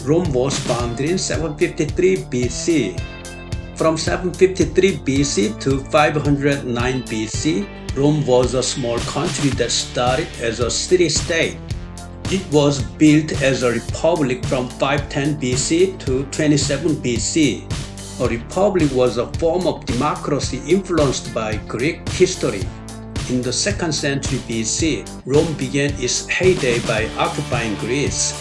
Rome was founded in 753 BC. From 753 BC to 509 BC, Rome was a small country that started as a city-state. It was built as a republic from 510 BC to 27 BC. A republic was a form of democracy influenced by Greek history. In the 2nd century BC, Rome began its heyday by occupying Greece.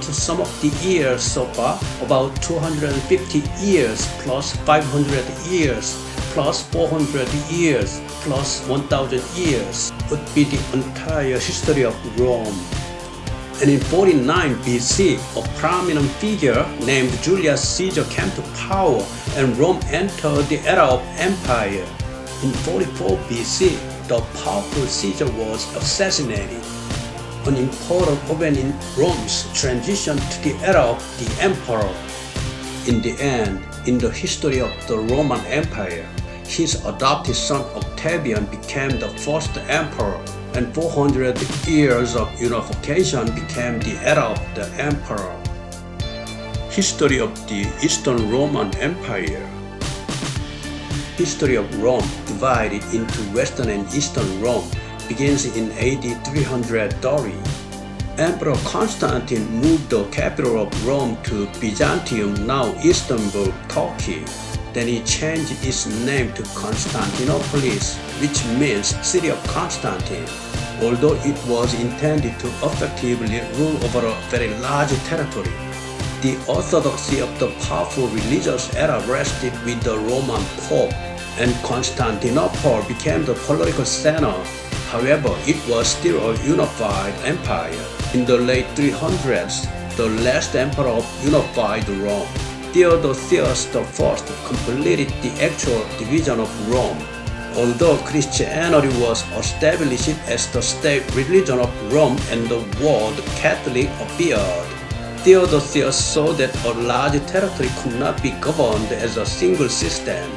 To sum up the years so far, about 250 years plus 500 years plus 400 years plus 1000 years would be the entire history of Rome. And in 49 BC, a prominent figure named Julius Caesar came to power and Rome entered the era of empire. In 44 BC, the powerful Caesar was assassinated. An important event in Rome's transition to the era of the emperor. In the end, in the history of the Roman Empire, his adopted son Octavian became the first emperor, and 400 years of unification became the era of the emperor. History of the Eastern Roman Empire. History of Rome divided into Western and Eastern Rome begins in AD 330. Emperor Constantine moved the capital of Rome to Byzantium, now Istanbul, Turkey. Then he changed its name to Constantinopolis, which means City of Constantine. Although it was intended to effectively rule over a very large territory, the orthodoxy of the powerful religious era rested with the Roman Pope, and Constantinople became the political center. However, it was still a unified empire. In the late 300s, the last emperor of unified Rome, Theodosius I, completed the actual division of Rome. Although Christianity was established as the state religion of Rome and the word Catholic appeared, Theodosius saw that a large territory could not be governed as a single system.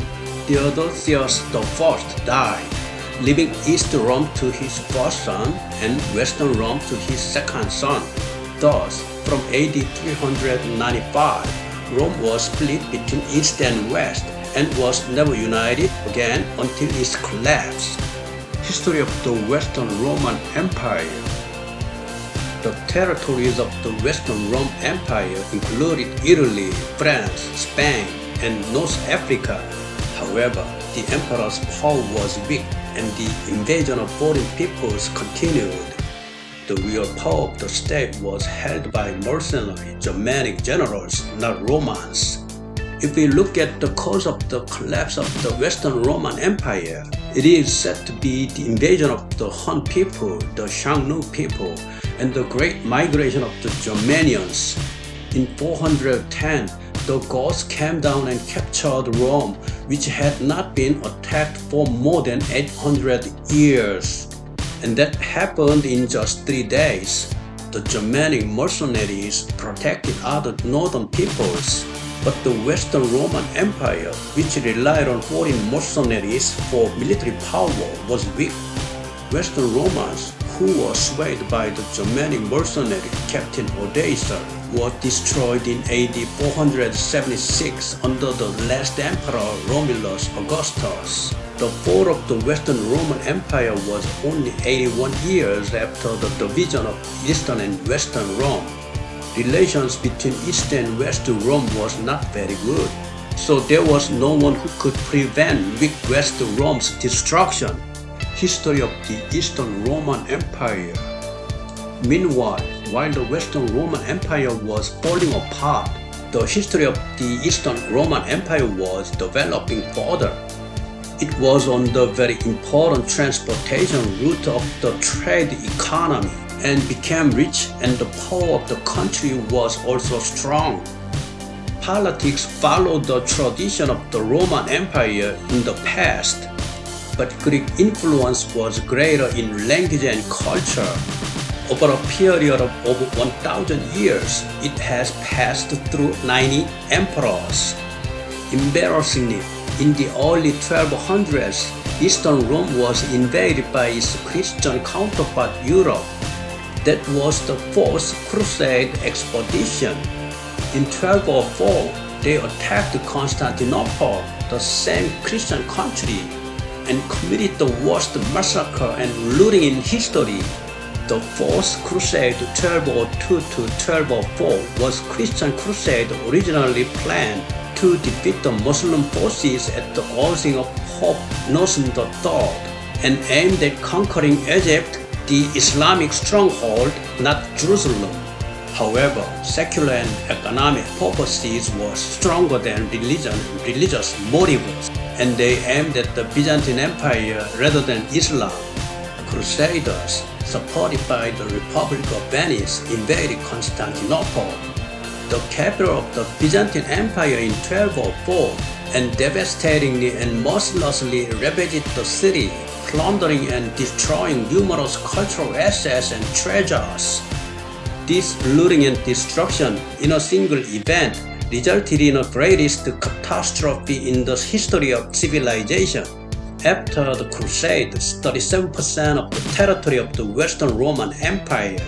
Theodosius I died, leaving East Rome to his first son and Western Rome to his second son. Thus, from AD 395, Rome was split between East and West and was never united again until its collapse. History of the Western Roman Empire. The territories of the Western Roman Empire included Italy, France, Spain, and North Africa. However, the emperor's power was weak and the invasion of foreign peoples continued. The real power of the state was held by mercenary Germanic generals, not Romans. If we look at the cause of the collapse of the Western Roman Empire, it is said to be the invasion of the Hun people, the Xiongnu people, and the great migration of the Germanians. In 410, the Goths came down and captured Rome, which had not been attacked for more than 800 years. And that happened in just 3 days. The Germanic mercenaries protected other northern peoples, but the Western Roman Empire, which relied on foreign mercenaries for military power, was weak. Western Romans, who were swayed by the Germanic mercenary Captain Odoacer, were destroyed in AD 476 under the last emperor Romulus Augustus. The fall of the Western Roman Empire was only 81 years after the division of Eastern and Western Rome. Relations between East and West Rome was not very good, so there was no one who could prevent weak West Rome's destruction. History of the Eastern Roman Empire. Meanwhile, while the Western Roman Empire was falling apart, the history of the Eastern Roman Empire was developing further. It was on the very important transportation route of the trade economy and became rich, and the power of the country was also strong. Politics followed the tradition of the Roman Empire in the past, but Greek influence was greater in language and culture. Over a period of over 1,000 years, it has passed through 90 emperors. Embarrassingly, in the early 1200s, Eastern Rome was invaded by its Christian counterpart Europe. That was the Fourth Crusade expedition. In 1204, they attacked Constantinople, the same Christian country, and committed the worst massacre and looting in history. The Fourth Crusade 1202 to 1204 was Christian crusade originally planned to defeat the Muslim forces at the urging of Pope Innocent III and aimed at conquering Egypt, the Islamic stronghold, not Jerusalem. However, secular and economic purposes were stronger than religious motives, and they aimed at the Byzantine Empire rather than Islam. Crusaders, supported by the Republic of Venice, invaded Constantinople, the capital of the Byzantine Empire, in 1204, and devastatingly and mercilessly ravaged the city, plundering and destroying numerous cultural assets and treasures. This looting and destruction in a single event resulted in the greatest catastrophe in the history of civilization. After the Crusades, 37% of the territory of the Western Roman Empire,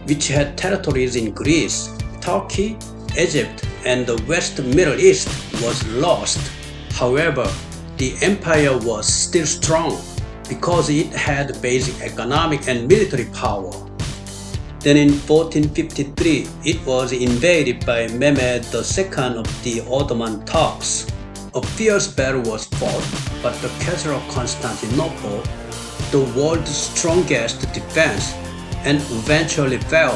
which had territories in Greece, Turkey, Egypt, and the West Middle East, was lost. However, the empire was still strong because it had basic economic and military power. Then in 1453, it was invaded by Mehmed II of the Ottoman Turks. A fierce battle was fought, but the castle of Constantinople, the world's strongest defense, and eventually fell.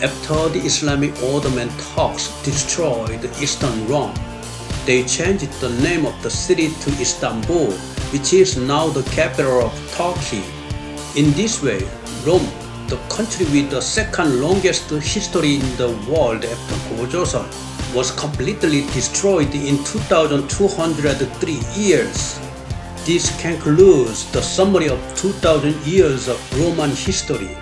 After the Islamic Ottoman Turks destroyed Eastern Rome, they changed the name of the city to Istanbul, which is now the capital of Turkey. In this way, Rome, the country with the second longest history in the world after Gojoseon, was completely destroyed in 2,203 years. This concludes the summary of 2,000 years of Roman history.